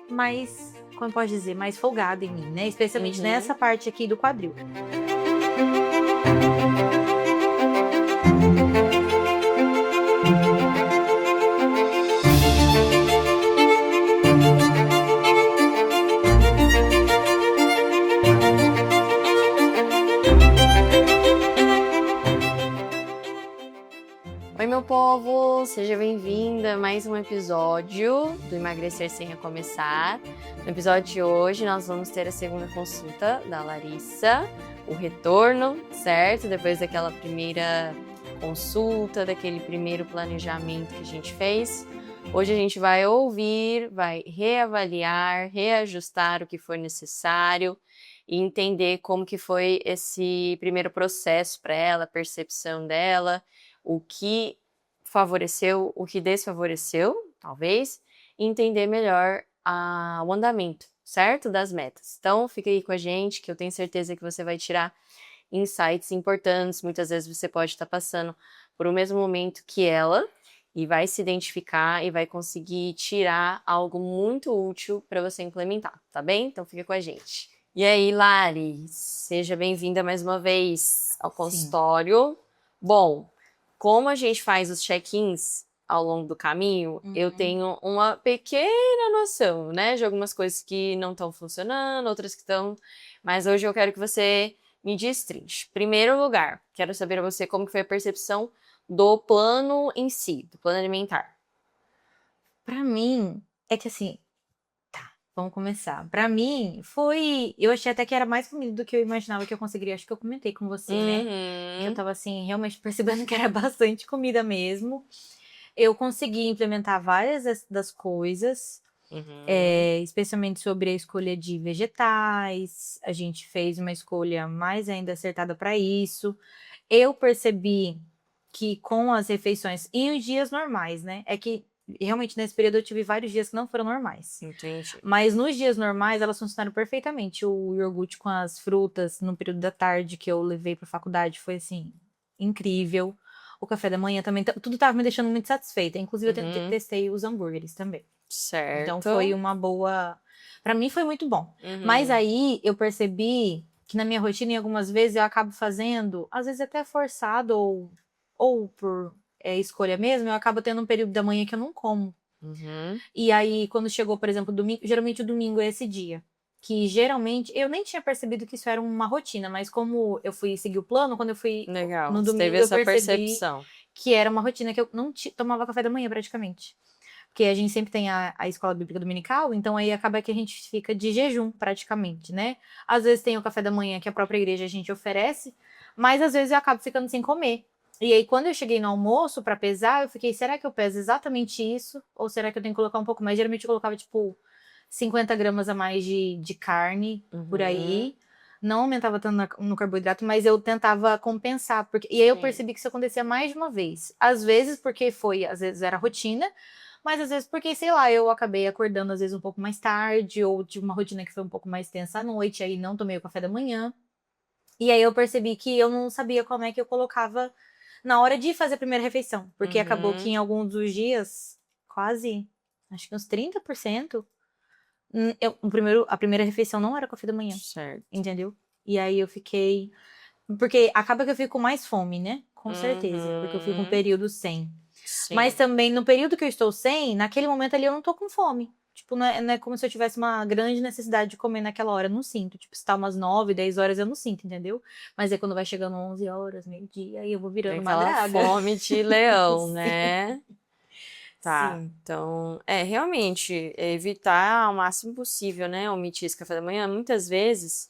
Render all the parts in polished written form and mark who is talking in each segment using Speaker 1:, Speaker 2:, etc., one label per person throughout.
Speaker 1: mais, como pode dizer, mais folgada em mim, né? Especialmente
Speaker 2: Uhum.
Speaker 1: nessa parte aqui do quadril.
Speaker 2: Oi, meu povo! Seja bem-vinda a mais um episódio do Emagrecer Sem Recomeçar. No episódio de hoje, nós vamos ter a segunda consulta da Larissa, o retorno, certo? Depois daquela primeira consulta, daquele primeiro planejamento que a gente fez. Hoje a gente vai ouvir, vai reavaliar, reajustar o que for necessário e entender como que foi esse primeiro processo para ela, a percepção dela, o que favoreceu, o que desfavoreceu, talvez, e entender melhor o andamento, certo? Das metas. Então, fica aí com a gente, que eu tenho certeza que você vai tirar insights importantes. Muitas vezes você pode estar passando por o mesmo momento que ela e vai se identificar e vai conseguir tirar algo muito útil para você implementar, tá bem? Então, fica com a gente. E aí, Lari, seja bem-vinda mais uma vez ao consultório. Bom, como a gente faz os check-ins ao longo do caminho, eu tenho uma pequena noção, né? De algumas coisas que não estão funcionando, outras que estão. Mas hoje eu quero que você me destrinche. Primeiro lugar, quero saber a você como que foi a percepção do plano em si, do plano alimentar.
Speaker 1: Pra mim, é que assim, tá, vamos começar. Pra mim, eu achei até que era mais comida do que eu imaginava que eu conseguiria. Acho que eu comentei com você, né? Que eu tava assim, realmente percebendo que era bastante comida mesmo. Eu consegui implementar várias das coisas, especialmente sobre a escolha de vegetais. A gente fez uma escolha mais ainda acertada para isso. Eu percebi que com as refeições, em os dias normais, né? É que realmente nesse período eu tive vários dias que não foram normais.
Speaker 2: Entendi.
Speaker 1: Mas nos dias normais elas funcionaram perfeitamente. O iogurte com as frutas no período da tarde que eu levei para faculdade foi assim, incrível. O café da manhã também, tudo tava me deixando muito satisfeita. Inclusive, eu testei os hambúrgueres também.
Speaker 2: Certo.
Speaker 1: Então, foi uma boa. Pra mim, foi muito bom.
Speaker 2: Uhum.
Speaker 1: Mas aí, eu percebi que na minha rotina, em algumas vezes, eu acabo fazendo, às vezes até forçado ou por escolha mesmo, eu acabo tendo um período da manhã que eu não como. E aí, quando chegou, por exemplo, domingo, geralmente o domingo é esse dia. Que geralmente, eu nem tinha percebido que isso era uma rotina, mas como eu fui seguir o plano, quando eu fui
Speaker 2: Legal.
Speaker 1: no
Speaker 2: Você
Speaker 1: domingo,
Speaker 2: teve
Speaker 1: eu
Speaker 2: essa
Speaker 1: percebi
Speaker 2: percepção.
Speaker 1: que era uma rotina que eu não tomava café da manhã praticamente. Porque a gente sempre tem a escola bíblica dominical, então aí acaba que a gente fica de jejum praticamente, né? Às vezes tem o café da manhã que a própria igreja a gente oferece, mas às vezes eu acabo ficando sem comer. E aí, quando eu cheguei no almoço pra pesar, eu fiquei, será que eu peso exatamente isso? Ou será que eu tenho que colocar um pouco mais? Geralmente eu colocava, tipo, 50 gramas a mais de carne por aí. Não aumentava tanto no carboidrato, mas eu tentava compensar. E aí eu percebi que isso acontecia mais de uma vez. Às vezes, às vezes era rotina, mas às vezes porque, sei lá, eu acabei acordando às vezes um pouco mais tarde, ou tive uma rotina que foi um pouco mais tensa à noite, aí não tomei o café da manhã. E aí eu percebi que eu não sabia como é que eu colocava na hora de fazer a primeira refeição. Porque acabou que em alguns dos dias, quase, acho que uns 30%, a primeira refeição não era café da manhã.
Speaker 2: Certo.
Speaker 1: Entendeu? E aí eu fiquei. Porque acaba que eu fico com mais fome, né? Com certeza. Porque eu fico um período sem.
Speaker 2: Sim.
Speaker 1: Mas também no período que eu estou sem, naquele momento ali eu não tô com fome. Tipo, não é como se eu tivesse uma grande necessidade de comer naquela hora. Eu não sinto. Tipo, se tá umas 9, 10 horas, eu não sinto, entendeu? Mas é quando vai chegando 11 horas, meio-dia, aí eu vou virando uma
Speaker 2: Aquela
Speaker 1: draga.
Speaker 2: fome de leão,
Speaker 1: Sim.
Speaker 2: né? Tá,
Speaker 1: Sim.
Speaker 2: então, realmente, evitar ao máximo possível, né, omitir esse café da manhã. Muitas vezes,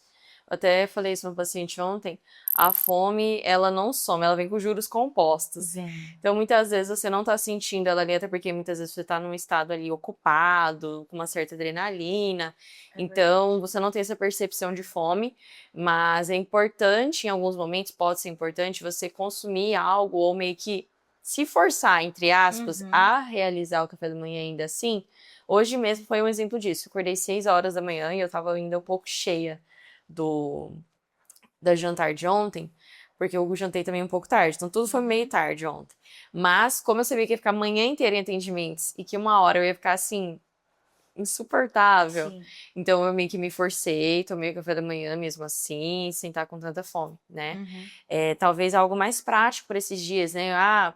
Speaker 2: eu até falei isso para uma paciente ontem, a fome, ela não some, ela vem com juros compostos.
Speaker 1: Vem.
Speaker 2: Então, muitas vezes você não tá sentindo ela ali, até porque muitas vezes você tá num estado ali ocupado, com uma certa adrenalina, então você não tem essa percepção de fome, mas é importante, em alguns momentos, pode ser importante você consumir algo ou meio que se forçar, entre aspas, a realizar o café da manhã ainda assim. Hoje mesmo foi um exemplo disso. Eu acordei 6 horas da manhã e eu tava ainda um pouco cheia da jantar de ontem, porque eu jantei também um pouco tarde, então tudo foi meio tarde ontem. Mas, como eu sabia que ia ficar a manhã inteira em atendimentos e que uma hora eu ia ficar assim, insuportável,
Speaker 1: Sim.
Speaker 2: então eu meio que me forcei, tomei o café da manhã mesmo assim, sem estar com tanta fome, né? Talvez algo mais prático para esses dias, né?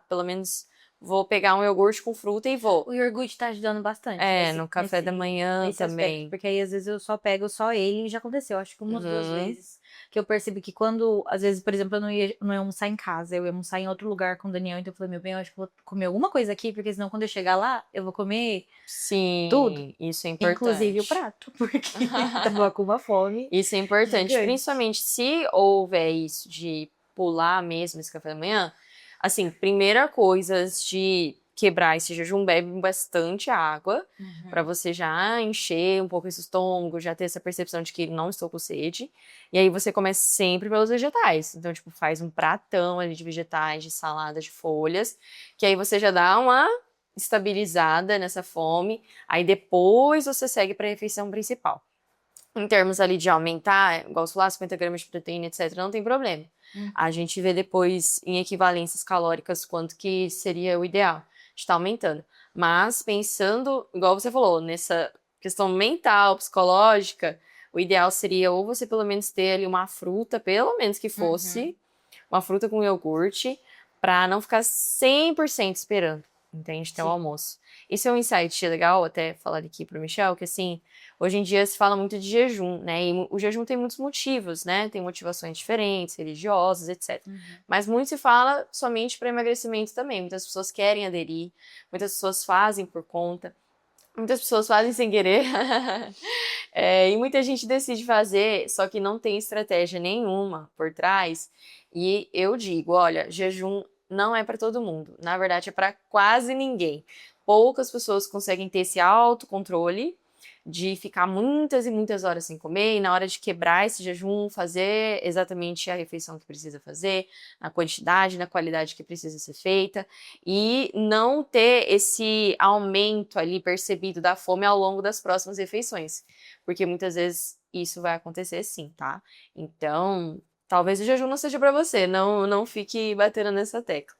Speaker 2: Pelo menos vou pegar um iogurte com fruta e vou.
Speaker 1: O iogurte tá ajudando bastante
Speaker 2: No café da manhã
Speaker 1: nesse
Speaker 2: também.
Speaker 1: aspecto, porque aí às vezes eu só pego só ele e já aconteceu, acho que umas 2 vezes que eu percebi que quando, às vezes, por exemplo, eu não ia almoçar em casa, eu ia almoçar em outro lugar com o Daniel, então eu falei, meu bem, eu acho que vou comer alguma coisa aqui, porque senão quando eu chegar lá, eu vou comer
Speaker 2: Sim,
Speaker 1: tudo,
Speaker 2: isso é
Speaker 1: inclusive o
Speaker 2: importante.
Speaker 1: prato, porque tava com uma fome
Speaker 2: Isso é importante,
Speaker 1: gigante.
Speaker 2: principalmente se houver isso de pular mesmo esse café da manhã. Assim, primeira coisa antes de quebrar esse jejum, bebe bastante água, pra você já encher um pouco esse estômago, já ter essa percepção de que não estou com sede. E aí você começa sempre pelos vegetais. Então, tipo, faz um pratão ali de vegetais, de salada, de folhas, que aí você já dá uma estabilizada nessa fome. Aí depois você segue pra refeição principal. Em termos ali de aumentar, igual você falou, 50 gramas de proteína, etc., não tem problema. A gente vê depois em equivalências calóricas quanto que seria o ideal de estar aumentando. Mas pensando, igual você falou, nessa questão mental, psicológica, o ideal seria ou você pelo menos ter ali uma fruta, pelo menos que fosse, uma fruta com iogurte, pra não ficar 100% esperando, entende? Até o
Speaker 1: Sim.
Speaker 2: almoço. Isso é um insight legal, até falar aqui pro Michel, que assim, hoje em dia se fala muito de jejum, né? E o jejum tem muitos motivos, né? Tem motivações diferentes, religiosas, etc. Mas muito se fala somente para emagrecimento também. Muitas pessoas querem aderir, muitas pessoas fazem por conta, muitas pessoas fazem sem querer. E muita gente decide fazer, só que não tem estratégia nenhuma por trás. E eu digo, olha, jejum não é para todo mundo. Na verdade, é para quase ninguém. Poucas pessoas conseguem ter esse autocontrole de ficar muitas e muitas horas sem comer e na hora de quebrar esse jejum, fazer exatamente a refeição que precisa fazer, na quantidade, na qualidade que precisa ser feita e não ter esse aumento ali percebido da fome ao longo das próximas refeições, porque muitas vezes isso vai acontecer sim, tá? Então, talvez o jejum não seja para você, não fique batendo nessa tecla.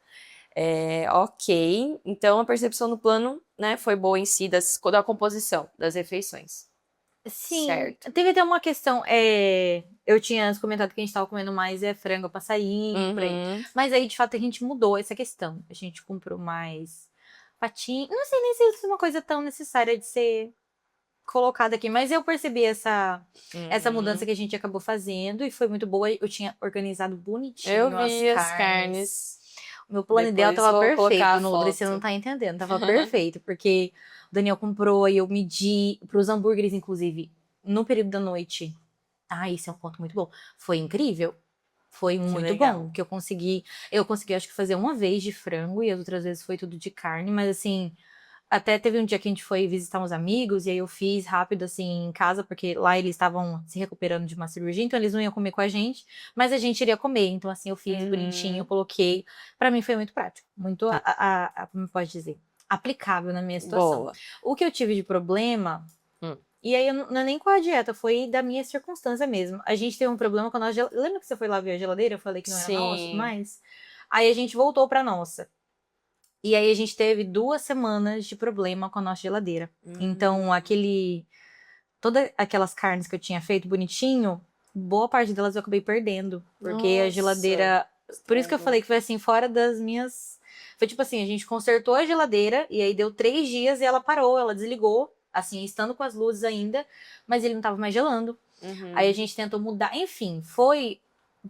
Speaker 2: Ok, então a percepção do plano, né, foi boa em si da composição das refeições.
Speaker 1: Sim,
Speaker 2: Certo.
Speaker 1: teve até uma questão, eu tinha comentado que a gente tava comendo mais frango, passarinho, por aí. Mas aí, de fato, a gente mudou essa questão. A gente comprou mais patinho. Não sei nem se isso é uma coisa tão necessária de ser colocada aqui, mas eu percebi essa mudança que a gente acabou fazendo e foi muito boa. Eu tinha organizado bonitinho
Speaker 2: Eu vi
Speaker 1: as
Speaker 2: as carnes.
Speaker 1: O meu plano ideal
Speaker 2: Depois
Speaker 1: tava
Speaker 2: vou colocar a
Speaker 1: perfeito, Nodri, você não
Speaker 2: foto.
Speaker 1: tá entendendo. Tava perfeito, porque o Daniel comprou e eu medi pros hambúrgueres, inclusive, no período da noite. Isso é um ponto muito bom. Foi incrível. Foi muito
Speaker 2: legal.
Speaker 1: bom, que eu consegui acho que fazer uma vez de frango e as outras vezes foi tudo de carne, mas assim, até teve um dia que a gente foi visitar uns amigos e aí eu fiz rápido assim em casa, porque lá eles estavam se recuperando de uma cirurgia, então eles não iam comer com a gente, mas a gente iria comer. Então assim, eu fiz bonitinho, coloquei. Pra mim foi muito prático, muito, como pode dizer, aplicável na minha situação.
Speaker 2: Boa.
Speaker 1: O que eu tive de problema, e aí não é nem com a dieta, foi da minha circunstância mesmo. A gente teve um problema com a nossa geladeira. Lembra que você foi lá ver a geladeira? Eu falei que não era nossa, mas aí a gente voltou pra nossa. E aí a gente teve 2 semanas de problema com a nossa geladeira. Então, todas aquelas carnes que eu tinha feito bonitinho, boa parte delas eu acabei perdendo. Porque a geladeira. Por isso que eu falei que foi assim, fora das minhas. Foi tipo assim, a gente consertou a geladeira e aí deu 3 dias e ela parou, ela desligou, assim, estando com as luzes ainda, mas ele não tava mais gelando. Aí a gente tentou mudar. Enfim, foi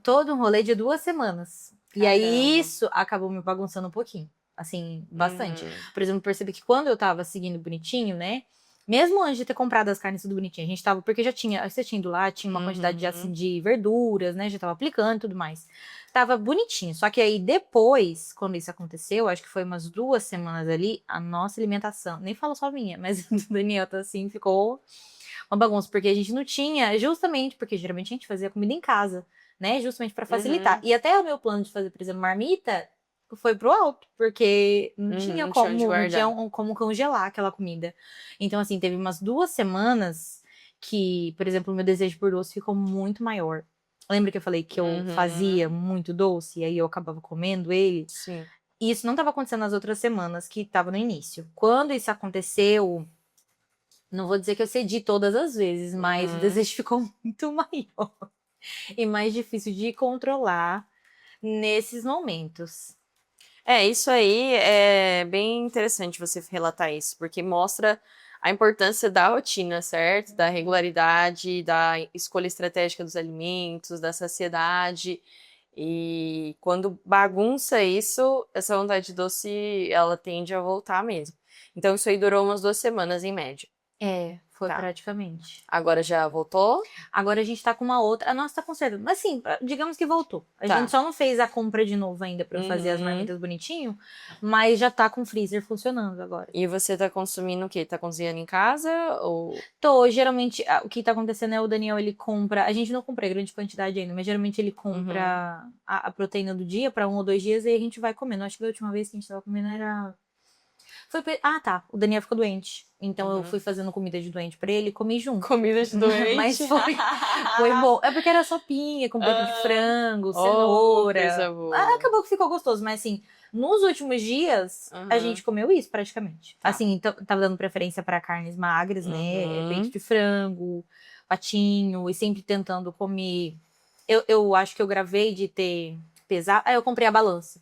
Speaker 1: todo um rolê de 2 semanas. E aí isso acabou me bagunçando um pouquinho. Assim, bastante. Por exemplo, percebi que quando eu tava seguindo bonitinho, né? Mesmo antes de ter comprado as carnes tudo bonitinho, a gente tava, porque já tinha, você tinha ido lá, tinha uma quantidade de, assim, de verduras, né? Já tava aplicando e tudo mais. Tava bonitinho. Só que aí depois, quando isso aconteceu, acho que foi umas 2 semanas ali, a nossa alimentação, nem falo só minha, mas do Daniel, tá assim, ficou uma bagunça, porque a gente não tinha, justamente porque geralmente a gente fazia comida em casa, né? Justamente pra facilitar. E até o meu plano de fazer, por exemplo, marmita foi pro alto, porque não tinha como congelar aquela comida. Então, assim, teve umas 2 semanas que, por exemplo, o meu desejo por doce ficou muito maior. Lembra que eu falei que eu fazia muito doce e aí eu acabava comendo ele?
Speaker 2: Sim.
Speaker 1: E isso não estava acontecendo nas outras semanas que estava no início. Quando isso aconteceu, não vou dizer que eu cedi todas as vezes, mas o desejo ficou muito maior e mais difícil de controlar nesses momentos.
Speaker 2: Isso aí é bem interessante você relatar isso, porque mostra a importância da rotina, certo? Da regularidade, da escolha estratégica dos alimentos, da saciedade. E quando bagunça isso, essa vontade de doce, ela tende a voltar mesmo. Então isso aí durou umas 2 semanas em média.
Speaker 1: Foi
Speaker 2: Tá.
Speaker 1: praticamente.
Speaker 2: Agora já voltou?
Speaker 1: Agora a gente tá com uma outra. A nossa tá consertando. Mas assim, digamos que voltou. A
Speaker 2: Tá.
Speaker 1: gente só não fez a compra de novo ainda pra eu fazer as marmitas bonitinho, mas já tá com o freezer funcionando agora.
Speaker 2: E você tá consumindo o quê? Tá cozinhando em casa ou...
Speaker 1: Geralmente, o que tá acontecendo é o Daniel, ele compra. A gente não compra grande quantidade ainda, mas geralmente ele compra a proteína do dia pra 1 ou 2 dias e aí a gente vai comendo. Acho que a última vez que a gente tava comendo era. Tá. O Daniel ficou doente. Então eu fui fazendo comida de doente pra ele e comi junto.
Speaker 2: Comida de doente?
Speaker 1: Mas foi bom. É porque era sopinha com peito de frango, cenoura.
Speaker 2: Coisa boa.
Speaker 1: Acabou que ficou gostoso, mas assim, nos últimos dias, a gente comeu isso praticamente.
Speaker 2: Tá.
Speaker 1: Assim, tava dando preferência pra carnes magras, né? Peito de frango, patinho, e sempre tentando comer. Eu acho que eu gravei de ter pesado. Eu comprei a balança.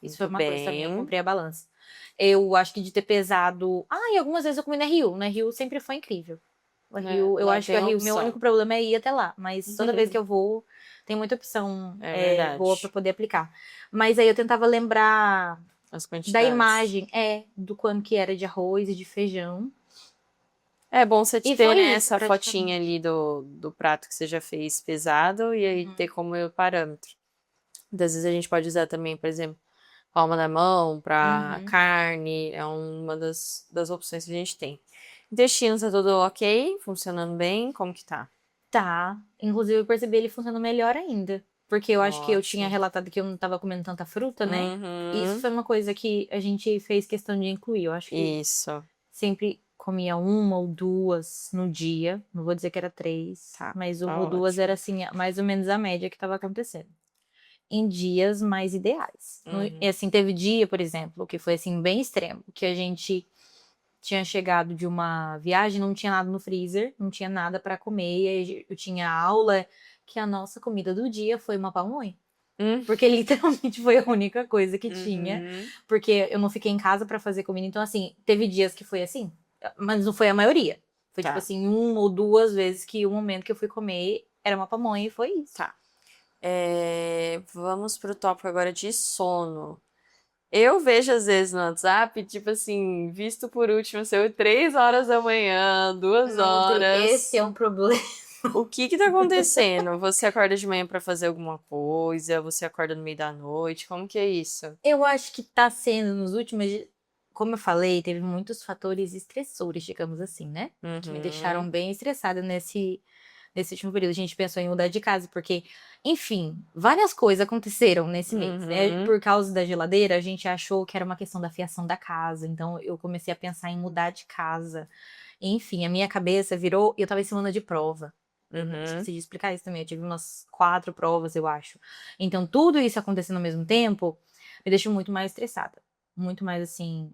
Speaker 1: Isso foi uma coisa também, eu comprei a balança. Eu acho que de ter pesado. E algumas vezes eu comi na Rio. Na Rio sempre foi incrível. O Rio, eu
Speaker 2: lá
Speaker 1: acho que
Speaker 2: tem
Speaker 1: a Rio, meu
Speaker 2: opção.
Speaker 1: único problema é ir até lá. Mas toda vez que eu vou, tem muita opção
Speaker 2: verdade.
Speaker 1: boa pra poder aplicar. Mas aí eu tentava lembrar
Speaker 2: As quantidades.
Speaker 1: da imagem, do quanto que era de arroz e de feijão.
Speaker 2: É bom você
Speaker 1: E
Speaker 2: ter,
Speaker 1: foi
Speaker 2: né,
Speaker 1: isso,
Speaker 2: essa
Speaker 1: praticamente.
Speaker 2: fotinha ali do prato que você já fez pesado e aí ter como parâmetro. Muitas vezes a gente pode usar também, por exemplo, palma da mão para carne, é uma das opções que a gente tem. Intestino tá tudo ok? Funcionando bem? Como que tá?
Speaker 1: Tá. Inclusive, eu percebi ele funcionando melhor ainda. Porque eu acho que eu tinha
Speaker 2: Ótimo.
Speaker 1: relatado que eu não tava comendo tanta fruta, né?
Speaker 2: Uhum.
Speaker 1: Isso foi uma coisa que a gente fez questão de incluir. Eu acho que
Speaker 2: Isso.
Speaker 1: sempre comia 1 ou 2 no dia. Não vou dizer que era 3, mas 1
Speaker 2: tá
Speaker 1: ou 2
Speaker 2: ótimo.
Speaker 1: era assim, mais ou menos a média que estava acontecendo. Em dias mais ideais. E assim, teve dia, por exemplo, que foi assim, bem extremo, que a gente tinha chegado de uma viagem, não tinha nada no freezer, não tinha nada para comer, e aí eu tinha aula, que a nossa comida do dia foi uma pamonha. Porque literalmente foi a única coisa que tinha. Porque eu não fiquei em casa pra fazer comida. Então, assim, teve dias que foi assim, mas não foi a maioria. Foi tipo assim, 1 ou 2 vezes que o momento que eu fui comer era uma pamonha e foi isso.
Speaker 2: Tá. Vamos pro tópico agora de sono. Eu vejo às vezes no WhatsApp, tipo assim, visto por último, seu 3 horas da manhã, 2 horas.
Speaker 1: Esse é um problema.
Speaker 2: O que tá acontecendo? Você acorda de manhã pra fazer alguma coisa? Você acorda no meio da noite? Como que é isso?
Speaker 1: Eu acho que tá sendo nos últimos dias. Como eu falei, teve muitos fatores estressores, digamos assim, né? Que me deixaram bem estressada nesse último período. A gente pensou em mudar de casa, porque, enfim, várias coisas aconteceram nesse mês, né? Por causa da geladeira, a gente achou que era uma questão da fiação da casa. Então, eu comecei a pensar em mudar de casa. Enfim, a minha cabeça virou. Eu tava em semana de prova. Esqueci de explicar isso também. Eu tive umas 4 provas, eu acho. Então, tudo isso acontecendo ao mesmo tempo me deixou muito mais estressada. Muito mais, assim,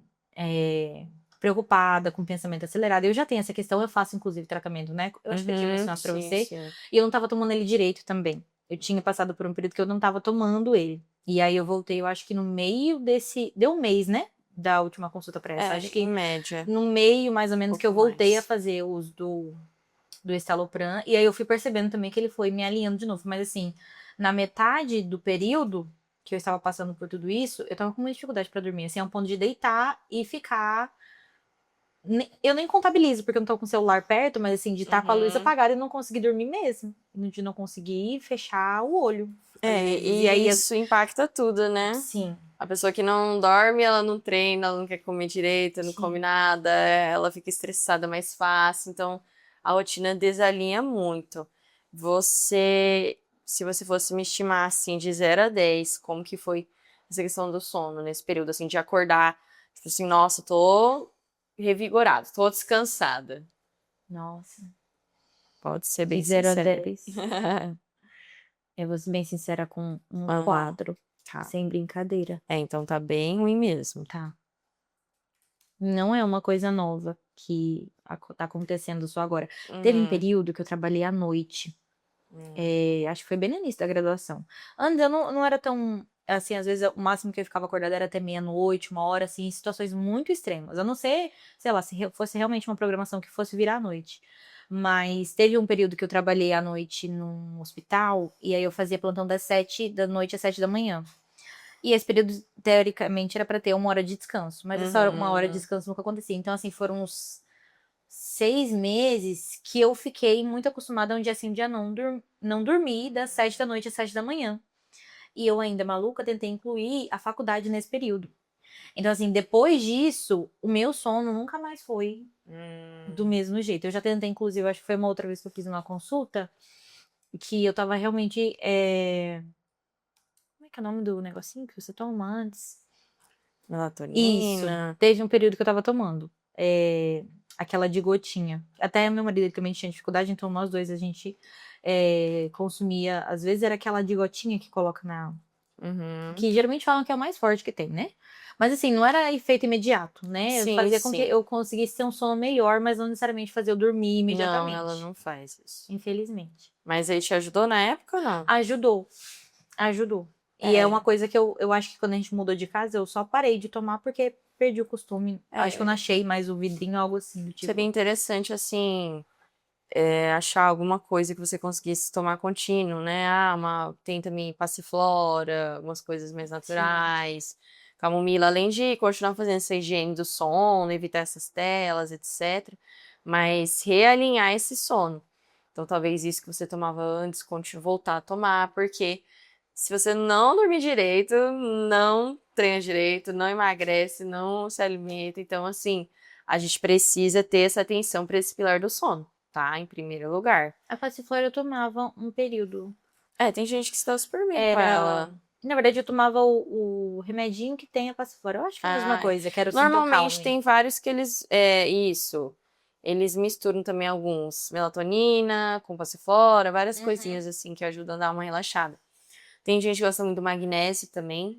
Speaker 1: preocupada, com o pensamento acelerado. Eu já tenho essa questão, eu faço, inclusive, tratamento, né? Eu acho que eu tinha mencionado pra você.
Speaker 2: Sim.
Speaker 1: E eu não tava tomando ele direito também. Eu tinha passado por um período que eu não tava tomando ele. E aí eu voltei, eu acho que no meio desse. Deu um mês, né? Da última consulta pra essa. Acho que
Speaker 2: em média.
Speaker 1: no meio, mais ou menos, que eu
Speaker 2: pouco
Speaker 1: voltei
Speaker 2: mais.
Speaker 1: a fazer uso do estalopram. E aí eu fui percebendo também que ele foi me alinhando de novo. Mas assim, na metade do período que eu estava passando por tudo isso, eu tava com muita dificuldade pra dormir. Assim, a um ponto de deitar e ficar. Eu nem contabilizo, porque eu não tô com o celular perto, mas assim, de estar com a luz apagada e não conseguir dormir mesmo. De não conseguir fechar o olho.
Speaker 2: E aí isso impacta tudo, né?
Speaker 1: Sim.
Speaker 2: A pessoa que não dorme, ela não treina, ela não quer comer direito, não come nada, ela fica estressada mais fácil, então a rotina desalinha muito. Se você fosse me estimar assim de 0 a 10, como que foi essa questão do sono nesse período, assim, de acordar, tipo assim, nossa, tô revigorada, tô descansada.
Speaker 1: Nossa.
Speaker 2: Pode ser bem
Speaker 1: De 0 a
Speaker 2: sincera.
Speaker 1: 10. Eu vou ser bem sincera com um
Speaker 2: Aham.
Speaker 1: 4,
Speaker 2: Tá.
Speaker 1: sem brincadeira,
Speaker 2: Então tá bem ruim mesmo.
Speaker 1: tá. Não é uma coisa nova que tá acontecendo só agora. Teve um
Speaker 2: Uhum.
Speaker 1: período que eu trabalhei à noite,
Speaker 2: Hum.
Speaker 1: acho que foi bem no início da graduação. Antes eu não era tão assim, às vezes, o máximo que eu ficava acordada era até meia-noite, 1 hora, assim, em situações muito extremas. A não ser, sei lá, se fosse realmente uma programação que fosse virar à noite. Mas teve um período que eu trabalhei à noite num hospital, e aí eu fazia plantão das 7 da noite às 7 da manhã. E esse período, teoricamente, era pra ter 1 hora de descanso, mas essa 1 hora de
Speaker 2: Uhum.
Speaker 1: descanso nunca acontecia. Então, assim, foram uns 6 meses que eu fiquei muito acostumada a um dia sim, um dia não dormir das 7 da noite às 7 da manhã. E eu ainda maluca tentei incluir a faculdade nesse período. Então, assim, depois disso, o meu sono nunca mais foi do mesmo jeito. Eu já tentei, inclusive, acho que foi uma outra vez que eu fiz uma consulta, que eu tava realmente. Como é que é o nome do negocinho que você toma antes? Isso.
Speaker 2: Melatonina.
Speaker 1: Teve um período que eu tava tomando. Aquela de gotinha. Até meu marido ele também tinha dificuldade, então nós dois a gente consumia. Às vezes era aquela de gotinha que coloca na.
Speaker 2: Uhum.
Speaker 1: Que geralmente falam que é o mais forte que tem, né? Mas assim, não era efeito imediato, né?
Speaker 2: Sim,
Speaker 1: Fazia com que
Speaker 2: sim.
Speaker 1: eu conseguisse ter um sono melhor, mas não necessariamente fazia eu dormir
Speaker 2: Não, ela
Speaker 1: imediatamente.
Speaker 2: não faz isso.
Speaker 1: Infelizmente.
Speaker 2: Mas aí te ajudou na época ou não?
Speaker 1: Ajudou. Ajudou. E é uma
Speaker 2: É.
Speaker 1: coisa que eu acho que quando a gente mudou de casa, eu só parei de tomar porque perdi o costume. Acho que eu não
Speaker 2: É.
Speaker 1: achei mais o vidrinho, algo assim, do
Speaker 2: Seria
Speaker 1: tipo.
Speaker 2: interessante, assim, achar alguma coisa que você conseguisse tomar contínuo, né? Tem também passiflora, algumas coisas mais
Speaker 1: Sim.
Speaker 2: naturais, camomila, além de continuar fazendo essa higiene do sono, evitar essas telas, etc. Mas realinhar esse sono. Então, talvez isso que você tomava antes, voltar a tomar, porque se você não dormir direito, não treina direito, não emagrece, não se alimenta. Então, assim, a gente precisa ter essa atenção para esse pilar do sono, tá? Em primeiro lugar.
Speaker 1: A passiflora eu tomava um período.
Speaker 2: Tem gente que se dá super bem com
Speaker 1: Era.
Speaker 2: ela.
Speaker 1: Na verdade, eu tomava o remedinho que tem a passiflora. Eu acho que é a mesma
Speaker 2: Ah,
Speaker 1: coisa, que era o
Speaker 2: normalmente
Speaker 1: Sintocalme.
Speaker 2: tem vários que eles. Isso. Eles misturam também alguns melatonina com passiflora, várias
Speaker 1: Uhum.
Speaker 2: coisinhas assim que ajudam a dar uma relaxada. Tem gente que gosta muito do magnésio também.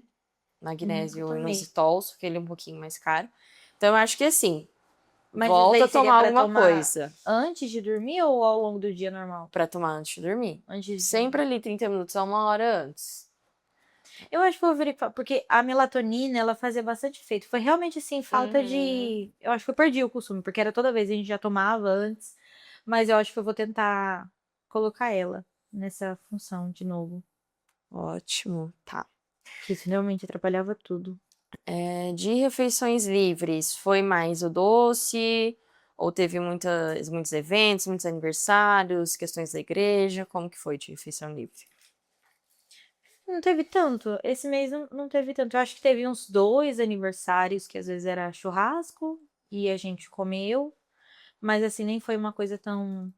Speaker 1: Nunca
Speaker 2: Magnésio
Speaker 1: tomei.
Speaker 2: inositol, só que ele é um pouquinho mais caro. Então, eu acho que assim,
Speaker 1: Mas isso
Speaker 2: volta
Speaker 1: daí
Speaker 2: a
Speaker 1: seria
Speaker 2: tomar
Speaker 1: pra
Speaker 2: alguma
Speaker 1: tomar
Speaker 2: coisa
Speaker 1: antes de dormir ou ao longo do dia normal?
Speaker 2: pra tomar antes de dormir.
Speaker 1: Antes de
Speaker 2: Sempre
Speaker 1: dormir.
Speaker 2: ali 30 minutos a 1 hora antes.
Speaker 1: Eu acho que vou verificar, porque a melatonina, ela fazia bastante efeito. Foi realmente assim, falta
Speaker 2: Uhum.
Speaker 1: de. Eu acho que eu perdi o costume, porque era toda vez a gente já tomava antes, mas eu acho que eu vou tentar colocar ela nessa função de novo,
Speaker 2: Ótimo, tá.
Speaker 1: que isso realmente atrapalhava tudo.
Speaker 2: De refeições livres, foi mais o doce? Ou teve muitos eventos, muitos aniversários, questões da igreja? Como que foi de refeição livre?
Speaker 1: Não teve tanto. Esse mês não teve tanto. Eu acho que teve uns 2 aniversários, que às vezes era churrasco e a gente comeu, mas assim, nem foi uma coisa tão.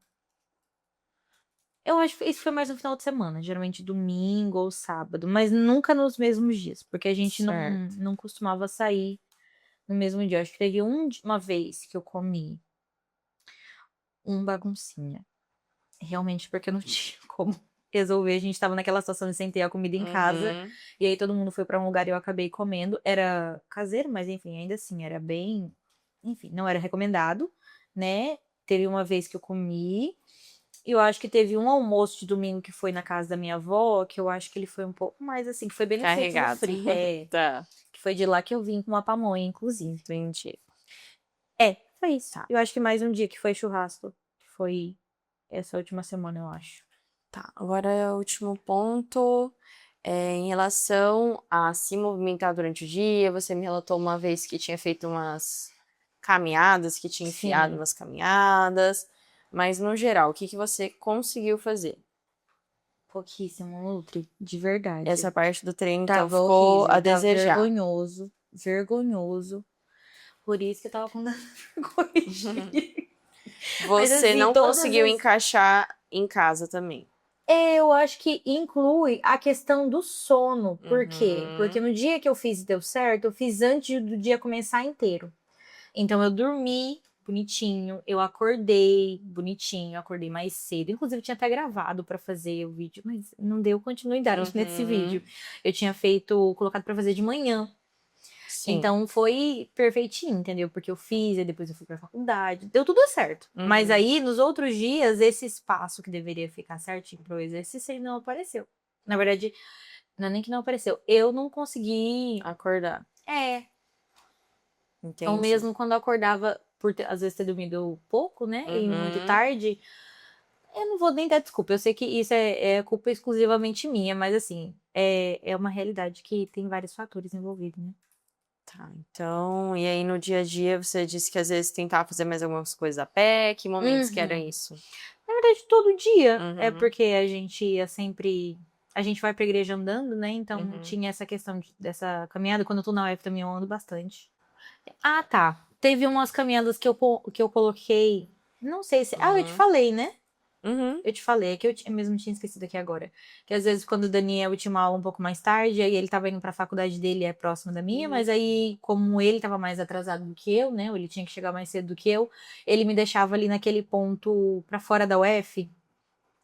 Speaker 1: Eu acho que isso foi mais no final de semana, geralmente domingo ou sábado, mas nunca nos mesmos dias, porque a gente
Speaker 2: Certo.
Speaker 1: não costumava sair no mesmo dia. Acho que teve uma vez que eu comi um baguncinha, realmente porque eu não tinha como resolver. A gente tava naquela situação de sem ter a comida em casa,
Speaker 2: Uhum.
Speaker 1: e aí todo mundo foi pra um lugar e eu acabei comendo. Era caseiro, mas enfim, ainda assim, era bem. Enfim, não era recomendado, né? Teve uma vez que eu comi. Eu acho que teve um almoço de domingo que foi na casa da minha avó, que eu acho que ele foi um pouco mais assim, que foi bem efeito do
Speaker 2: Carregado.
Speaker 1: frio.
Speaker 2: Tá,
Speaker 1: Que foi de lá que eu vim com uma pamonha, inclusive.
Speaker 2: entendi.
Speaker 1: Foi isso.
Speaker 2: Tá,
Speaker 1: Eu acho que mais um dia que foi churrasco. Que foi essa última semana, eu acho.
Speaker 2: tá. Agora, o último ponto. Em relação a se movimentar durante o dia, você me relatou uma vez que tinha feito umas caminhadas, que tinha enfiado
Speaker 1: Sim,
Speaker 2: umas caminhadas, mas no geral, o que que você conseguiu fazer?
Speaker 1: pouquíssimo, Nutri, de verdade.
Speaker 2: Essa parte do treino, então,
Speaker 1: Tava
Speaker 2: ficou a
Speaker 1: horrível, tava
Speaker 2: desejar.
Speaker 1: vergonhoso, vergonhoso. Por isso que eu tava com vergonha de ir. Mas
Speaker 2: Você
Speaker 1: assim,
Speaker 2: não
Speaker 1: todas
Speaker 2: conseguiu
Speaker 1: as.
Speaker 2: encaixar em casa também.
Speaker 1: Eu acho que inclui a questão do sono. Por quê? Porque
Speaker 2: Uhum.
Speaker 1: no dia que eu fiz e deu certo, eu fiz antes do dia começar inteiro. Então eu dormi bonitinho. Eu acordei bonitinho, acordei mais cedo. Inclusive, eu tinha até gravado pra fazer o vídeo, mas não deu continuidade nesse vídeo. Eu tinha colocado pra fazer de manhã.
Speaker 2: Sim.
Speaker 1: Então foi perfeitinho, entendeu? Porque eu fiz, e depois eu fui pra faculdade, deu tudo certo. Mas aí, nos outros dias, esse espaço que deveria ficar certinho pro exercício, ele não apareceu. Na verdade, não é nem que não apareceu, eu não consegui
Speaker 2: acordar.
Speaker 1: É.
Speaker 2: Entendi.
Speaker 1: Então, mesmo quando eu acordava, às vezes ter dormido pouco, né? E muito tarde, eu não vou nem dar desculpa. Eu sei que isso é culpa exclusivamente minha, mas assim, é uma realidade que tem vários fatores envolvidos, né?
Speaker 2: Tá, então, e aí no dia a dia você disse que às vezes tentava fazer mais algumas coisas a pé, que momentos que era isso?
Speaker 1: Na verdade, todo dia. É porque a gente ia sempre. A gente vai pra igreja andando, né? Então tinha essa questão dessa caminhada. Quando eu tô na UF também eu ando bastante. Ah, tá. Teve umas caminhadas que eu coloquei. Não sei se. Ah, eu te falei, né? Eu te falei, é que eu mesmo tinha esquecido aqui agora. Que às vezes, quando o Daniel tinha uma aula um pouco mais tarde, aí ele tava indo pra faculdade dele, é próximo da minha, mas aí, como ele tava mais atrasado do que eu, né? Ou ele tinha que chegar mais cedo do que eu, ele me deixava ali naquele ponto pra fora da UF,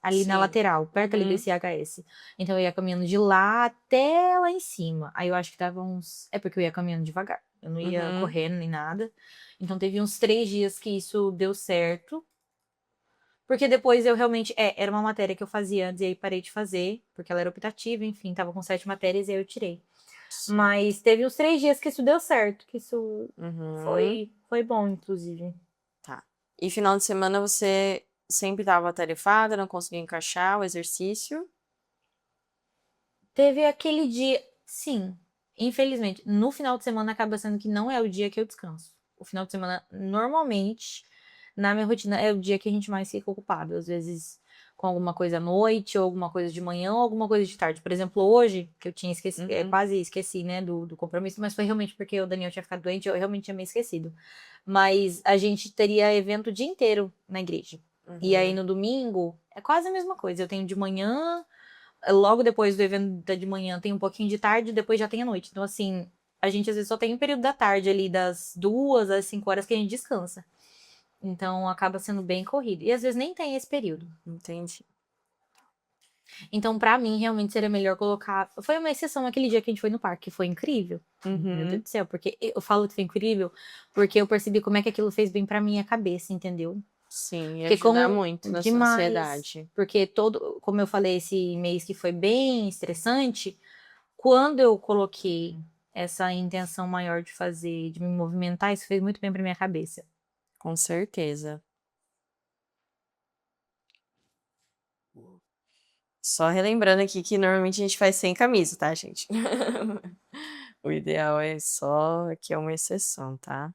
Speaker 1: ali na lateral, perto ali do ICHS. Então eu ia caminhando de lá até lá em cima. Aí eu acho que dava uns. É porque eu ia caminhando devagar. Eu não ia correndo nem nada. Então teve uns 3 dias que isso deu certo. Porque depois eu realmente. Era uma matéria que eu fazia antes e aí parei de fazer, porque ela era optativa, enfim, tava com 7 matérias e aí eu tirei. Mas teve uns 3 dias que isso deu certo, que isso foi bom, inclusive.
Speaker 2: Tá. E final de semana você sempre tava atarefada, não conseguia encaixar o exercício?
Speaker 1: Teve aquele dia. Sim, infelizmente. No final de semana acaba sendo que não é o dia que eu descanso. O final de semana, normalmente, na minha rotina, é o dia que a gente mais fica ocupado. Às vezes com alguma coisa à noite, ou alguma coisa de manhã, ou alguma coisa de tarde. Por exemplo, hoje, que eu tinha esquecido, quase esqueci, né, do compromisso, mas foi realmente porque o Daniel tinha ficado doente, eu realmente tinha me esquecido. Mas a gente teria evento o dia inteiro na igreja. E aí no domingo, é quase a mesma coisa. Eu tenho de manhã, logo depois do evento de manhã tem um pouquinho de tarde, depois já tem a noite. Então, assim, a gente às vezes só tem um período da tarde ali, das 2 às 5 horas que a gente descansa. Então, acaba sendo bem corrido. E às vezes nem tem esse período.
Speaker 2: Entendi.
Speaker 1: Então, pra mim, realmente seria melhor colocar. Foi uma exceção aquele dia que a gente foi no parque, que foi incrível. Meu Deus do céu, porque eu falo que foi incrível, porque eu percebi como é que aquilo fez bem pra minha cabeça, entendeu?
Speaker 2: Sim, ia
Speaker 1: Porque
Speaker 2: ajudar muito na sua
Speaker 1: demais,
Speaker 2: ansiedade.
Speaker 1: porque como eu falei, esse mês que foi bem estressante, quando eu coloquei essa intenção maior de fazer, de me movimentar, isso fez muito bem pra minha cabeça.
Speaker 2: Com certeza. Só relembrando aqui que normalmente a gente faz sem camisa, tá, gente? O ideal é só que é uma exceção, tá?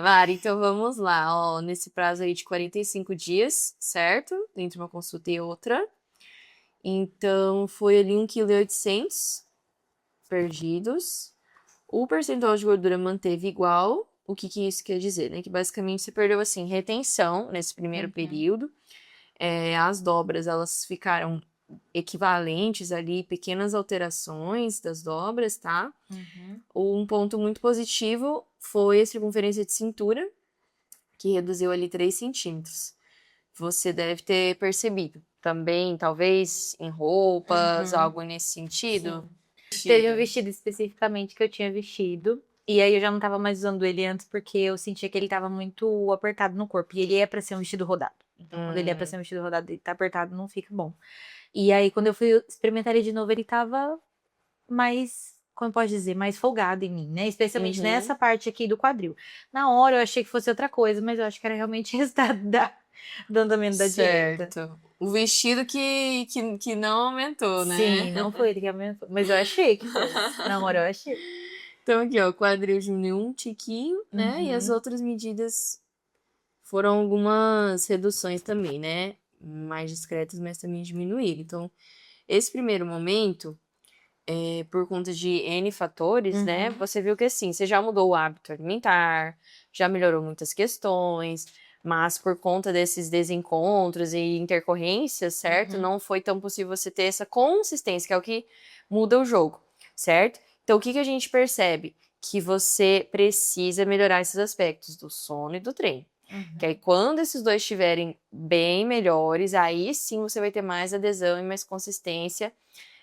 Speaker 2: Mari, então vamos lá, ó, nesse prazo aí de 45 dias, certo? Entre uma consulta e outra. Então, foi ali 1,8 kg perdidos. O percentual de gordura manteve igual. O que isso quer dizer, né? Que basicamente você perdeu, assim, retenção nesse primeiro período. As dobras, elas ficaram equivalentes ali, pequenas alterações das dobras, tá? Um ponto muito positivo foi a circunferência de cintura, que reduziu ali 3 centímetros. Você deve ter percebido também, talvez em roupas, algo nesse sentido.
Speaker 1: Teve um vestido especificamente que eu tinha vestido, E aí eu já não tava mais usando ele antes porque eu sentia que ele tava muito apertado no corpo. E ele é pra ser um vestido rodado. Então, quando ele é pra ser um vestido rodado e tá apertado, não fica bom. E aí, quando eu fui experimentar ele de novo, ele tava mais, como pode dizer, mais folgado em mim, né? Especialmente nessa parte aqui do quadril. Na hora eu achei que fosse outra coisa, mas eu acho que era realmente resultado do andamento da dieta.
Speaker 2: Certo. O vestido que não aumentou, né?
Speaker 1: Sim, não foi ele que aumentou. Mas eu achei que foi. Na hora eu achei.
Speaker 2: Então aqui, ó, o quadril diminuiu um tiquinho, né? E as
Speaker 1: Uhum.
Speaker 2: outras medidas foram algumas reduções também, né? Mais discretas, mas também diminuíram. Então, esse primeiro momento, por conta de N fatores, né? Você viu que assim, você já mudou o hábito alimentar, já melhorou muitas questões, mas por conta desses desencontros e intercorrências, certo? Não foi tão possível você ter essa consistência, que é o que muda o jogo, certo? Então, o que que a gente percebe? Que você precisa melhorar esses aspectos do sono e do treino. Que aí, quando esses dois estiverem bem melhores, aí sim você vai ter mais adesão e mais consistência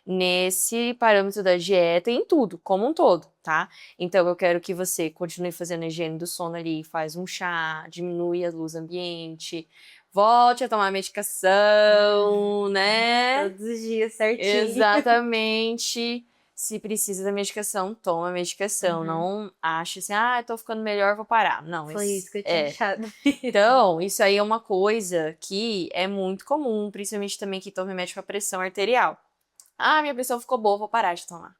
Speaker 2: nesse parâmetro da dieta e em tudo, como um todo, tá? Então, eu quero que você continue fazendo a higiene do sono ali, faz um chá, diminui a luz ambiente, volte a tomar medicação, né?
Speaker 1: Todos os dias certinho.
Speaker 2: Exatamente. Se precisa da medicação, toma a medicação. Não ache assim, tô ficando melhor, vou parar. Não,
Speaker 1: Foi isso que eu tinha achado.
Speaker 2: Então, isso aí é uma coisa que é muito comum, principalmente também quem toma remédio para pressão arterial. Minha pressão ficou boa, vou parar de tomar.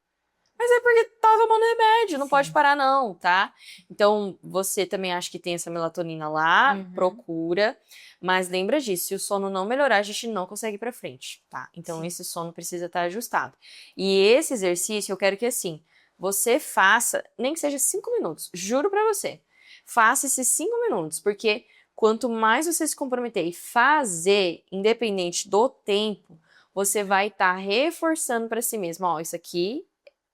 Speaker 2: Mas é porque tá tomando remédio, não pode parar não, tá? Então, você também acha que tem essa melatonina lá, procura. Mas lembra disso, se o sono não melhorar, a gente não consegue ir pra frente, tá? Então, esse sono precisa estar ajustado. E esse exercício, eu quero que assim, você faça, nem que seja 5 minutos, juro pra você. Faça esses 5 minutos, porque quanto mais você se comprometer e fazer, independente do tempo, você vai estar reforçando para si mesmo, ó, isso aqui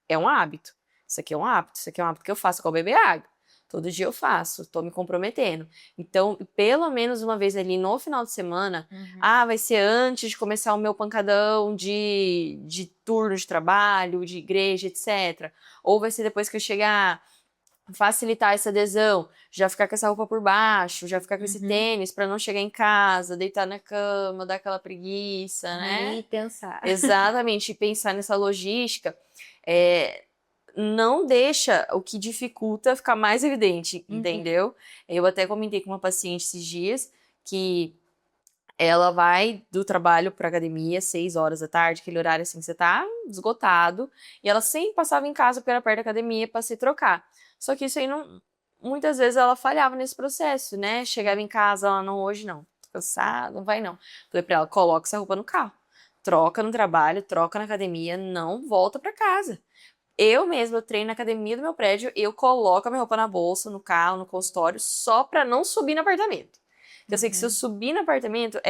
Speaker 2: é um hábito, isso aqui é um hábito, isso aqui é um hábito que eu faço, igual beber água. Todo dia eu faço, tô me comprometendo. Então, pelo menos uma vez ali no final de semana, vai ser antes de começar o meu pancadão de turno de trabalho, de igreja, etc. Ou vai ser depois que eu chegar, facilitar essa adesão, já ficar com essa roupa por baixo, já ficar com esse tênis para não chegar em casa, deitar na cama, dar aquela preguiça, né?
Speaker 1: E pensar.
Speaker 2: Exatamente, e pensar nessa logística, não deixa o que dificulta ficar mais evidente, entendeu? Eu até comentei com uma paciente esses dias que ela vai do trabalho para academia, 6 horas da tarde, aquele horário assim que você tá esgotado, e ela sempre passava em casa porque era perto da academia para se trocar. Só que isso aí não, muitas vezes ela falhava nesse processo, né? Chegava em casa, ela não, hoje não, tô cansada, não vai não. Falei pra ela, coloca essa roupa no carro, troca no trabalho, troca na academia, não volta para casa. Eu mesma, eu treino na academia do meu prédio, eu coloco a minha roupa na bolsa, no carro, no consultório, só pra não subir no apartamento. Porque eu sei que se eu subir no apartamento,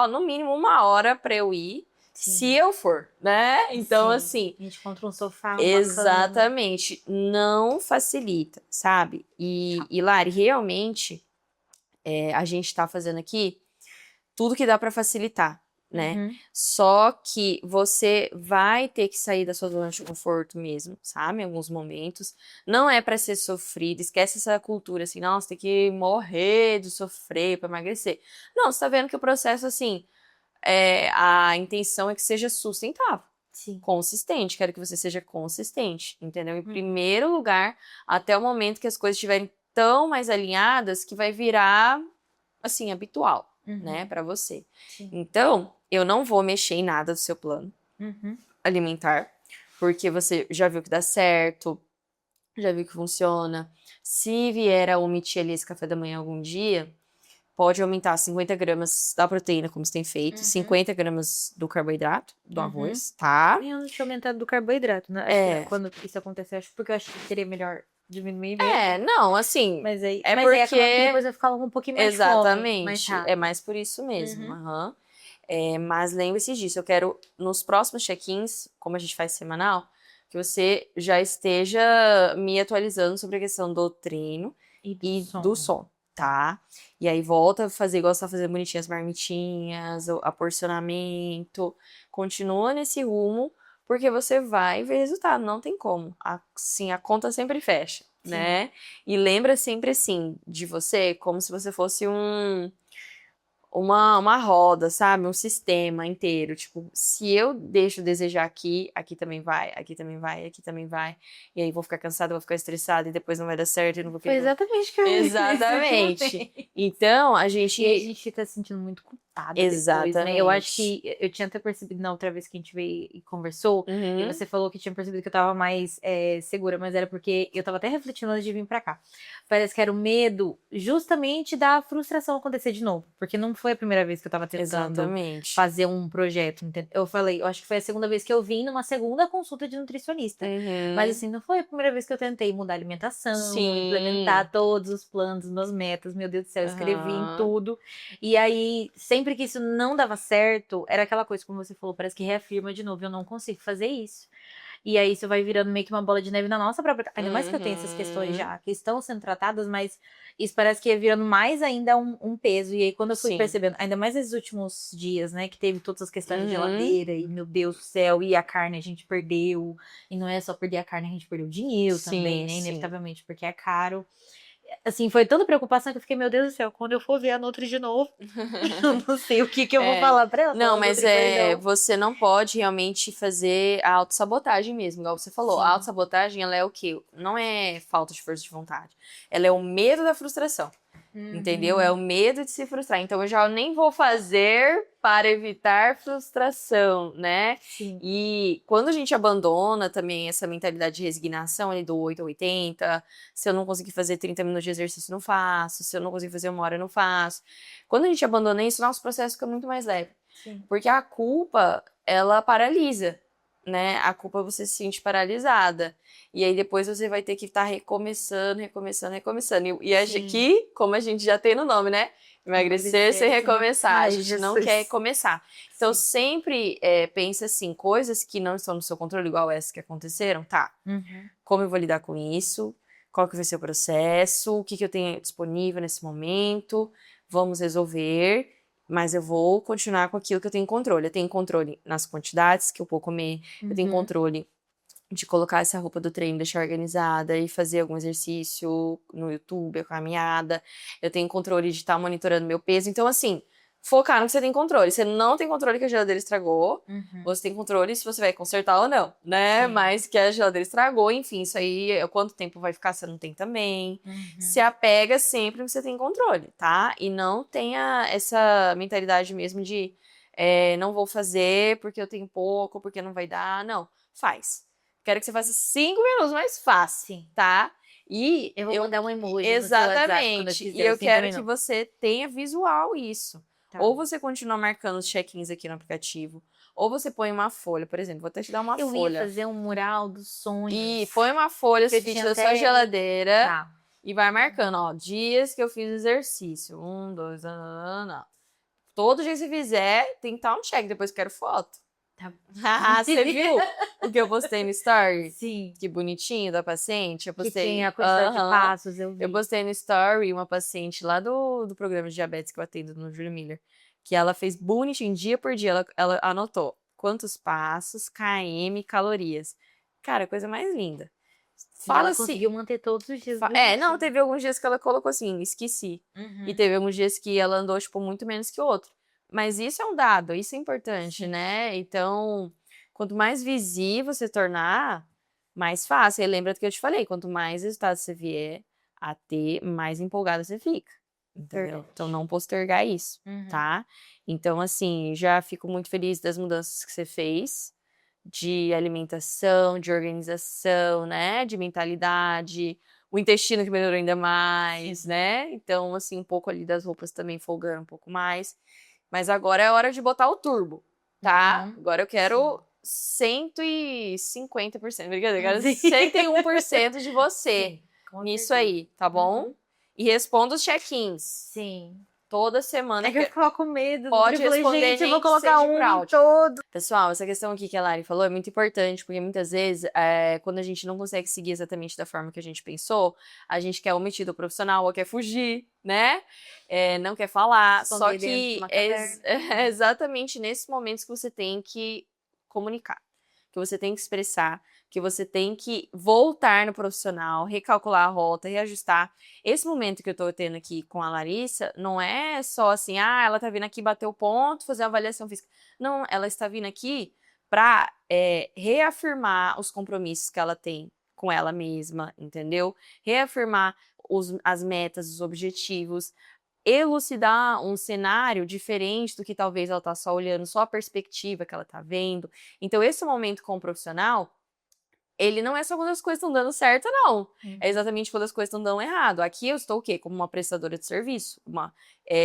Speaker 2: no mínimo 1 hora pra eu ir, se eu for, né? Então, assim...
Speaker 1: A gente encontra um sofá, uma
Speaker 2: Exatamente. Não facilita, sabe? E Lari, realmente, a gente tá fazendo aqui tudo que dá pra facilitar, né? Só que você vai ter que sair da sua zona de conforto mesmo, sabe? Em alguns momentos. Não é pra ser sofrido. Esquece essa cultura assim, nossa, tem que morrer de sofrer pra emagrecer. Não, você tá vendo que o processo, assim, a intenção é que seja sustentável.
Speaker 1: Sim.
Speaker 2: Consistente, quero que você seja consistente, entendeu? Em primeiro lugar, até o momento que as coisas estiverem tão mais alinhadas que vai virar, assim, habitual, né, pra você.
Speaker 1: Sim.
Speaker 2: Então, eu não vou mexer em nada do seu plano alimentar, porque você já viu que dá certo, já viu que funciona. Se vier a omitir ali esse café da manhã algum dia, pode aumentar 50 gramas da proteína, como você tem feito, 50 gramas do carboidrato, do arroz, tá?
Speaker 1: Eu não tinha aumentado do carboidrato, né? Acho que quando isso acontecer, acho porque eu acho que seria melhor diminuir mesmo.
Speaker 2: Não, assim,
Speaker 1: Mas aí,
Speaker 2: é
Speaker 1: mas
Speaker 2: porque...
Speaker 1: aí acaba que depois vai ficar um pouquinho mais de fome, mais
Speaker 2: Exatamente,
Speaker 1: rápido.
Speaker 2: é mais por isso mesmo, mas lembre-se disso, eu quero, nos próximos check-ins, como a gente faz semanal, que você já esteja me atualizando sobre a questão do treino e do sono, tá? E aí volta a fazer igual você tá fazendo bonitinhas as marmitinhas, o aporcionamento, continua nesse rumo, porque você vai ver resultado, não tem como. Assim, a conta sempre fecha, né? E lembra sempre, assim, de você como se você fosse uma roda, sabe? Um sistema inteiro. Tipo, se eu deixo desejar aqui, aqui também vai, aqui também vai, aqui também vai. E aí vou ficar cansada, vou ficar estressada e depois não vai dar certo e não vou
Speaker 1: Foi
Speaker 2: querer.
Speaker 1: exatamente o que eu
Speaker 2: Exatamente. Então, a gente.
Speaker 1: E aí a gente fica se sentindo muito culpada depois, né? Eu acho que eu tinha até percebido na outra vez que a gente veio e conversou, e
Speaker 2: Uhum.
Speaker 1: você falou que tinha percebido que eu tava mais segura, mas era porque eu tava até refletindo antes de vir pra cá. Parece que era o medo justamente da frustração acontecer de novo, porque não foi a primeira vez que eu tava tentando
Speaker 2: Exatamente.
Speaker 1: fazer um projeto, entendeu? Eu falei, eu acho que foi a segunda vez que eu vim numa segunda consulta de nutricionista.
Speaker 2: Uhum.
Speaker 1: Mas assim, não foi a primeira vez que eu tentei mudar a alimentação,
Speaker 2: Sim.
Speaker 1: implementar todos os planos, meus metas, meu Deus do céu, eu escrevi em
Speaker 2: Aham.
Speaker 1: tudo. E aí, sempre que isso não dava certo, era aquela coisa, como você falou, parece que reafirma de novo, eu não consigo fazer isso. E aí isso vai virando meio que uma bola de neve na nossa própria. Ainda mais que eu tenho essas questões já, que estão sendo tratadas, mas isso parece que ia virando mais ainda um peso. E aí, quando eu fui
Speaker 2: Sim.
Speaker 1: percebendo, ainda mais nesses últimos dias, né, que teve todas as questões de
Speaker 2: Uhum.
Speaker 1: geladeira, e meu Deus do céu, e a carne a gente perdeu. E não é só perder a carne, a gente perdeu dinheiro
Speaker 2: Sim,
Speaker 1: também, né?
Speaker 2: sim.
Speaker 1: Inevitavelmente, porque é caro. Assim, foi tanta preocupação que eu fiquei, meu Deus do céu, quando eu for ver a Nutri de novo, eu não sei o que eu vou falar pra ela.
Speaker 2: Não,
Speaker 1: falar,
Speaker 2: mas
Speaker 1: Nutri, perdão.
Speaker 2: você não pode realmente fazer a autossabotagem mesmo, igual você falou.
Speaker 1: Sim.
Speaker 2: A autossabotagem, ela é o quê? Não é falta de força de vontade. Ela é o medo da frustração. Entendeu? É o medo de se frustrar. Então, eu já nem vou fazer para evitar frustração, né?
Speaker 1: Sim.
Speaker 2: E quando a gente abandona também essa mentalidade de resignação ali do 8 a 80, se eu não conseguir fazer 30 minutos de exercício, não faço. Se eu não conseguir fazer 1 hora, não faço. Quando a gente abandona isso, nosso processo fica muito mais leve.
Speaker 1: Sim.
Speaker 2: Porque a culpa, ela paralisa, né? A culpa você se sente paralisada. E aí depois você vai ter que estar recomeçando. E aqui, como a gente já tem no nome, né? Emagrecer sem recomeçar. A gente não quer começar. Então sempre pensa assim, coisas que não estão no seu controle, igual essas que aconteceram, tá? Como eu vou lidar com isso? Qual que vai ser o processo? O que eu tenho disponível nesse momento? Vamos resolver. Mas eu vou continuar com aquilo que eu tenho controle. Eu tenho controle nas quantidades que eu vou comer. Eu tenho controle de colocar essa roupa do treino, deixar organizada e fazer algum exercício no YouTube, a caminhada. Eu tenho controle de estar monitorando meu peso. Então, assim, focar no que você tem controle. Você não tem controle que a geladeira estragou. Você tem controle se você vai consertar ou não, né?
Speaker 1: Sim.
Speaker 2: Mas que a geladeira estragou, enfim, isso aí, quanto tempo vai ficar, você não tem também. Se apega sempre no que você tem controle, tá? E não tenha essa mentalidade mesmo de não vou fazer porque eu tenho pouco, porque não vai dar. Não, faz. Quero que você faça 5 minutos, mas faça, tá? E
Speaker 1: eu vou mandar um emoji
Speaker 2: exatamente.
Speaker 1: no seu WhatsApp quando eu fizer,
Speaker 2: E eu
Speaker 1: assim,
Speaker 2: quero
Speaker 1: também
Speaker 2: que
Speaker 1: não.
Speaker 2: você tenha visual isso.
Speaker 1: Tá.
Speaker 2: Ou você continua marcando os check-ins aqui no aplicativo, ou você põe uma folha, por exemplo. Vou até te dar uma
Speaker 1: Eu
Speaker 2: folha.
Speaker 1: ia fazer um mural dos sonhos.
Speaker 2: E põe uma folha
Speaker 1: Que eu
Speaker 2: fit
Speaker 1: tinha
Speaker 2: da sua
Speaker 1: até-
Speaker 2: geladeira
Speaker 1: Tá.
Speaker 2: e vai marcando, ó, dias que eu fiz exercício. 1, 2, não. Todo dia que você fizer, tem que estar um check, depois eu quero foto.
Speaker 1: Tá.
Speaker 2: Você viu o que eu postei no story?
Speaker 1: Sim.
Speaker 2: Que bonitinho da paciente. Eu
Speaker 1: Que
Speaker 2: postei.
Speaker 1: tem a quantidade de passos, eu vi.
Speaker 2: Eu postei no story uma paciente lá do programa de diabetes que eu atendo no Júlio Miller. Que ela fez bonitinho, dia por dia. Ela anotou quantos passos, km, calorias. Cara, coisa mais linda.
Speaker 1: Ela conseguiu manter todos os dias.
Speaker 2: Não, teve alguns dias que ela colocou assim, esqueci. E teve alguns dias que ela andou, tipo, muito menos que o outro. Mas isso é um dado, isso é importante, né? Então, quanto mais visível você tornar, mais fácil. E lembra do que eu te falei, quanto mais resultados você vier a ter, mais empolgada você fica. Entendeu?
Speaker 1: Verdade.
Speaker 2: Então, não postergar isso, tá? Então, assim, já fico muito feliz das mudanças que você fez de alimentação, de organização, né? De mentalidade, o intestino que melhorou ainda mais, né? Então, assim, um pouco ali das roupas também folgando um pouco mais. Mas agora é hora de botar o turbo, tá? Agora eu quero 150%, brincadeira, eu quero 101% de você nisso aí, tá bom? E responda os check-ins.
Speaker 1: Sim.
Speaker 2: Toda semana.
Speaker 1: É que eu ficava com medo.
Speaker 2: Pode
Speaker 1: eu falei,
Speaker 2: responder,
Speaker 1: gente, eu
Speaker 2: nem
Speaker 1: vou
Speaker 2: que
Speaker 1: colocar
Speaker 2: seja por
Speaker 1: um
Speaker 2: áudio.
Speaker 1: todo.
Speaker 2: Pessoal, essa questão aqui que a Lari falou é muito importante, porque muitas vezes, quando a gente não consegue seguir exatamente da forma que a gente pensou, a gente quer omitir do profissional ou quer fugir, né? Não quer falar. Só que é exatamente nesses momentos que você tem que comunicar, que você tem que expressar, que você tem que voltar no profissional, recalcular a rota, reajustar. Esse momento que eu tô tendo aqui com a Larissa, não é só assim, ela tá vindo aqui bater o ponto, fazer uma avaliação física. Não, ela está vindo aqui para reafirmar os compromissos que ela tem com ela mesma, entendeu? Reafirmar as metas, os objetivos, elucidar um cenário diferente do que talvez ela tá só olhando, só a perspectiva que ela tá vendo. Então, esse momento com o profissional, ele não é só quando as coisas estão dando certo, não. É exatamente quando as coisas estão dando errado. Aqui eu estou o quê? Como uma prestadora de serviço, uma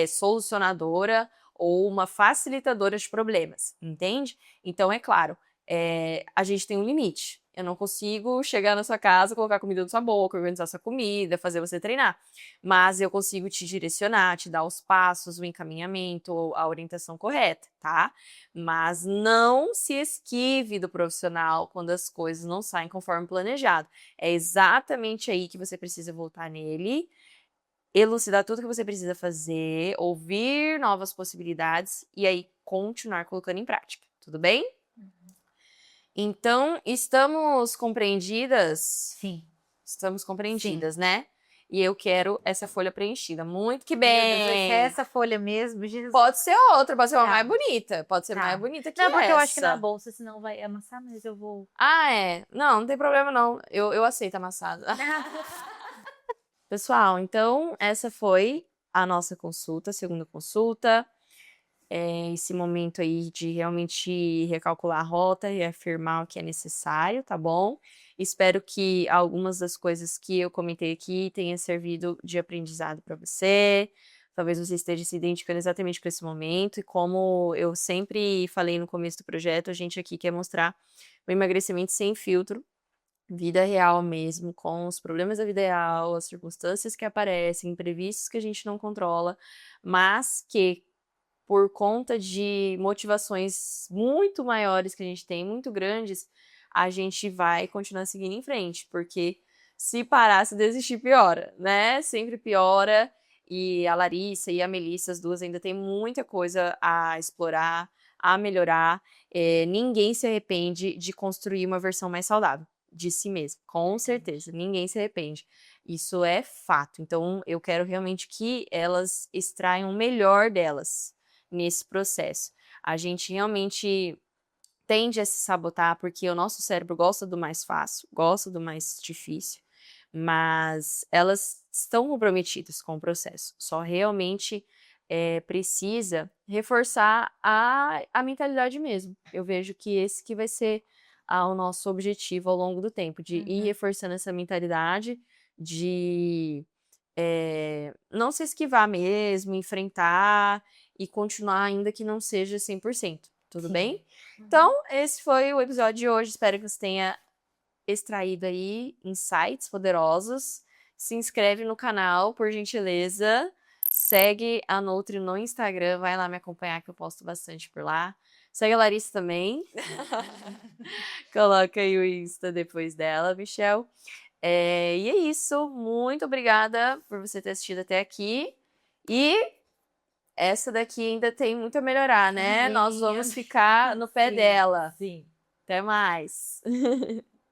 Speaker 2: solucionadora ou uma facilitadora de problemas, entende? Então, é claro, a gente tem um limite. Eu não consigo chegar na sua casa, colocar comida na sua boca, organizar sua comida, fazer você treinar. Mas eu consigo te direcionar, te dar os passos, o encaminhamento, a orientação correta, tá? Mas não se esquive do profissional quando as coisas não saem conforme planejado. É exatamente aí que você precisa voltar nele, elucidar tudo que você precisa fazer, ouvir novas possibilidades e aí continuar colocando em prática. Tudo bem? Então, estamos compreendidas?
Speaker 1: Sim.
Speaker 2: Estamos compreendidas, né? E eu quero essa folha preenchida. Muito que bem!
Speaker 1: Meu Deus, vai ser essa folha mesmo, Jesus.
Speaker 2: Pode ser outra, pode ser uma
Speaker 1: Tá.
Speaker 2: mais bonita. Pode ser
Speaker 1: Tá.
Speaker 2: mais bonita que
Speaker 1: Não, porque
Speaker 2: essa.
Speaker 1: eu acho que na bolsa, senão vai amassar, mas eu vou...
Speaker 2: Não, não tem problema não. Eu aceito amassado. Pessoal, então essa foi a nossa consulta, segunda consulta. Esse momento aí de realmente recalcular a rota e afirmar o que é necessário, tá bom? Espero que algumas das coisas que eu comentei aqui tenha servido de aprendizado para você. Talvez você esteja se identificando exatamente com esse momento. E como eu sempre falei no começo do projeto, a gente aqui quer mostrar o emagrecimento sem filtro, vida real mesmo, com os problemas da vida real, as circunstâncias que aparecem, imprevistos que a gente não controla, mas que por conta de motivações muito maiores que a gente tem, muito grandes, a gente vai continuar seguindo em frente, porque se parar, se desistir, piora, né? Sempre piora, e a Larissa e a Melissa, as duas, ainda tem muita coisa a explorar, a melhorar. Ninguém se arrepende de construir uma versão mais saudável de si mesmo, com certeza, ninguém se arrepende. Isso é fato. Então, eu quero realmente que elas extraiam o melhor delas nesse processo. A gente realmente tende a se sabotar porque o nosso cérebro gosta do mais fácil, gosta do mais difícil, mas elas estão comprometidas com o processo. Só realmente precisa reforçar a mentalidade mesmo. Eu vejo que esse que vai ser o nosso objetivo ao longo do tempo, de ir reforçando essa mentalidade, de não se esquivar mesmo, enfrentar e continuar ainda que não seja 100%. Tudo bem? Então, esse foi o episódio de hoje. Espero que você tenha extraído aí insights poderosos. Se inscreve no canal, por gentileza. Segue a Nutri no Instagram. Vai lá me acompanhar que eu posto bastante por lá. Segue a Larissa também. Coloca aí o Insta depois dela, Michel. E é isso. Muito obrigada por você ter assistido até aqui. E essa daqui ainda tem muito a melhorar, né? Nós vamos ficar no pé dela.
Speaker 1: Sim.
Speaker 2: Até mais.